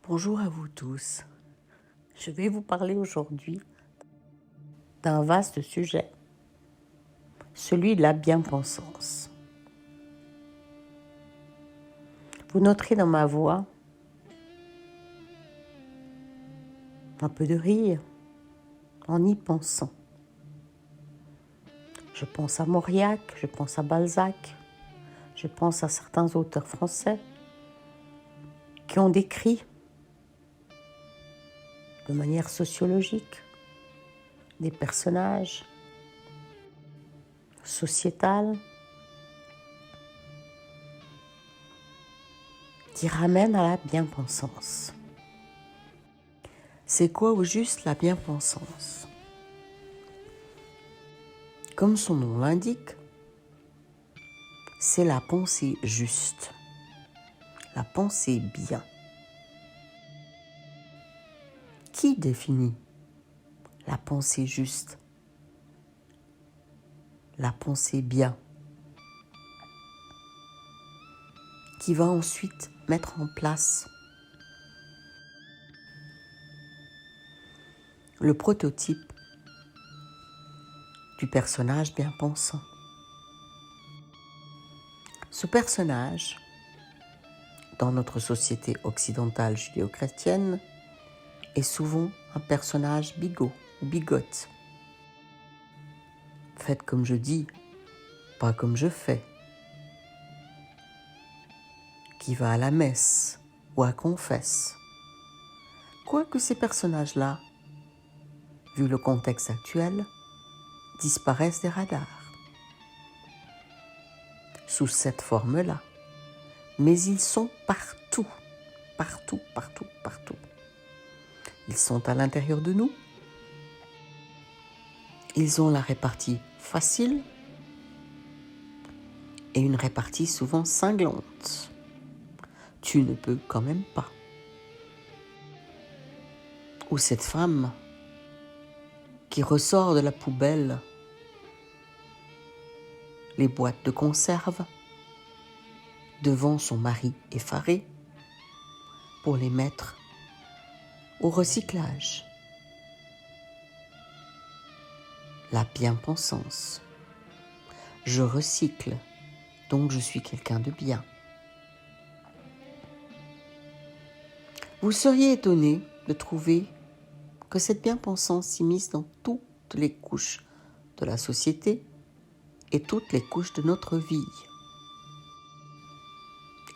Bonjour à vous tous. Je vais vous parler aujourd'hui d'un vaste sujet, celui de la bien-pensance. Vous noterez dans ma voix un peu de rire en y pensant. Je pense à Mauriac, je pense à Balzac, je pense à certains auteurs français qui ont décrit de manière sociologique des personnages sociétals qui ramènent à la bien-pensance. C'est quoi au juste la bien-pensance ? Comme son nom l'indique, c'est la pensée juste, la pensée bien. Qui définit la pensée juste, la pensée bien, qui va ensuite mettre en place le prototype du personnage bien pensant. Ce personnage, dans notre société occidentale judéo-chrétienne, est souvent un personnage bigot ou bigote. Faites comme je dis, pas comme je fais. Qui va à la messe ou à confesse. Quoique ces personnages-là, vu le contexte actuel, disparaissent des radars. Sous cette forme-là. Mais ils sont partout, partout, partout, partout. Ils sont à l'intérieur de nous. Ils ont la répartie facile et une répartie souvent cinglante. Tu ne peux quand même pas. Ou cette femme qui ressort de la poubelle les boîtes de conserve devant son mari effaré pour les mettre au recyclage. La bien-pensance. Je recycle, donc je suis quelqu'un de bien. Vous seriez étonné de trouver que cette bien-pensance s'immisce dans toutes les couches de la société et toutes les couches de notre vie.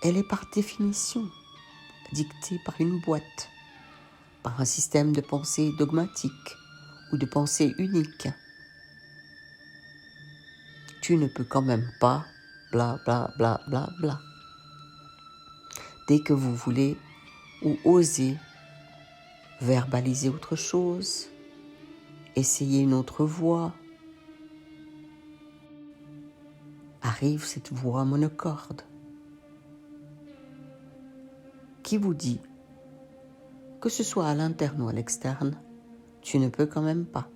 Elle est par définition dictée par une boîte, par un système de pensée dogmatique ou de pensée unique. Tu ne peux quand même pas, bla bla bla bla bla. Dès que vous voulez ou osez verbaliser autre chose, essayer une autre voie, arrive cette voix monocorde qui vous dit, que ce soit à l'interne ou à l'externe, tu ne peux quand même pas.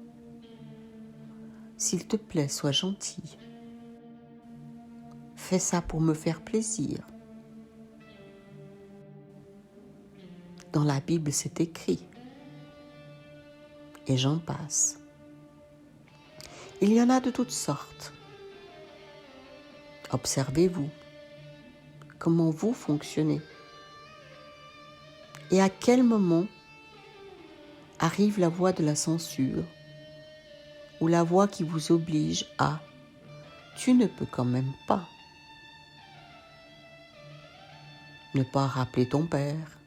S'il te plaît, sois gentil. Fais ça pour me faire plaisir. Dans la Bible, c'est écrit. Et j'en passe. Il y en a de toutes sortes. Observez-vous. Comment vous fonctionnez. Et à quel moment arrive la voix de la censure ou la voix qui vous oblige à « tu ne peux quand même pas ». Ne pas rappeler ton père,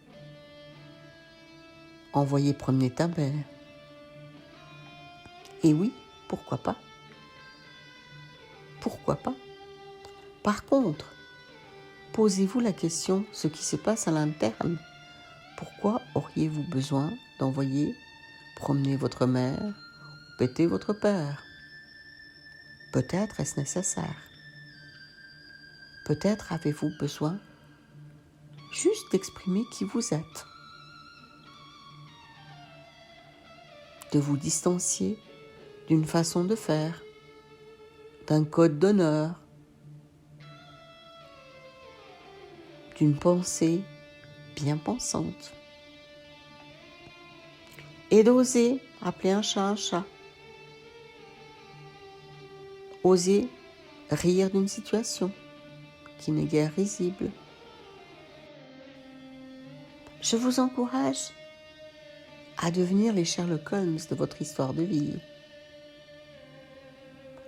envoyer promener ta mère. Et oui, pourquoi pas? Pourquoi pas? Par contre, posez-vous la question, ce qui se passe à l'interne. Pourquoi auriez-vous besoin d'envoyer promener votre mère ou péter votre père? Peut-être est-ce nécessaire. Peut-être avez-vous besoin juste d'exprimer qui vous êtes. De vous distancier d'une façon de faire, d'un code d'honneur, d'une pensée bien pensante. Et d'oser appeler un chat un chat. Oser rire d'une situation qui n'est guère risible. Je vous encourage à devenir les Sherlock Holmes de votre histoire de vie.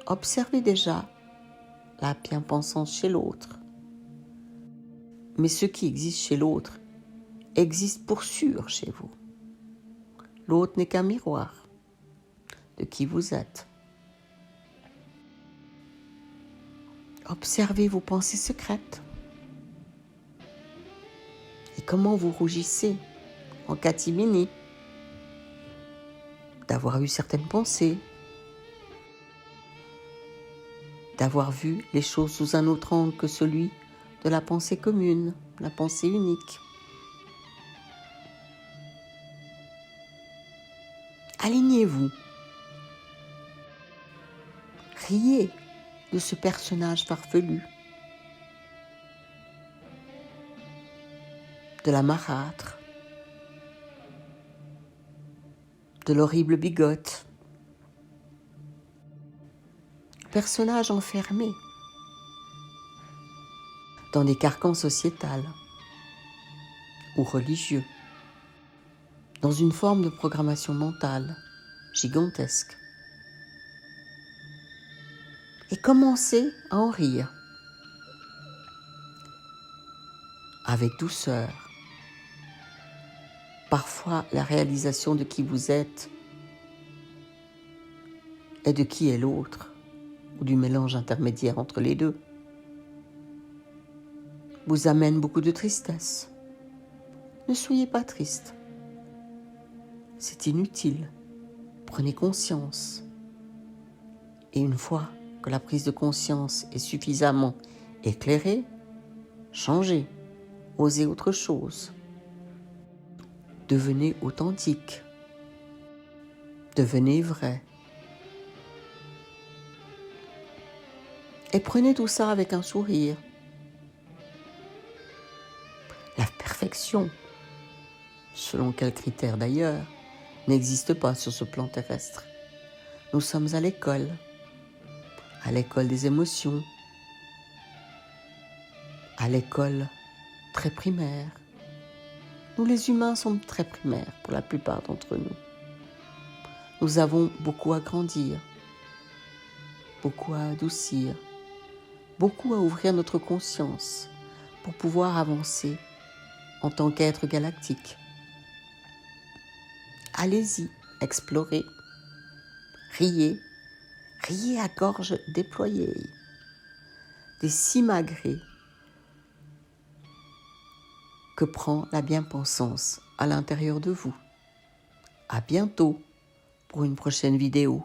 Observez déjà la bien-pensance chez l'autre. Mais ce qui existe chez l'autre existe pour sûr chez vous. L'autre n'est qu'un miroir de qui vous êtes. Observez vos pensées secrètes et comment vous rougissez en catimini d'avoir eu certaines pensées, d'avoir vu les choses sous un autre angle que celui de la pensée commune, la pensée unique. Alignez-vous. Riez de ce personnage farfelu, de la marâtre, de l'horrible bigote, personnage enfermé dans des carcans sociétals ou religieux, dans une forme de programmation mentale gigantesque. Et commencez à en rire, avec douceur. Parfois, la réalisation de qui vous êtes et de qui est l'autre, ou du mélange intermédiaire entre les deux, vous amène beaucoup de tristesse. Ne soyez pas triste. C'est inutile. Prenez conscience. Et une fois que la prise de conscience est suffisamment éclairée, changez, osez autre chose. Devenez authentique. Devenez vrai. Et prenez tout ça avec un sourire. La perfection, selon quels critères d'ailleurs, n'existe pas sur ce plan terrestre. Nous sommes à l'école des émotions, à l'école très primaire. Nous les humains sommes très primaires pour la plupart d'entre nous. Nous avons beaucoup à grandir, beaucoup à adoucir, beaucoup à ouvrir notre conscience pour pouvoir avancer en tant qu'être galactique. Allez-y, explorez, riez à gorge déployée, des simagrées que prend la bien-pensance à l'intérieur de vous. À bientôt pour une prochaine vidéo.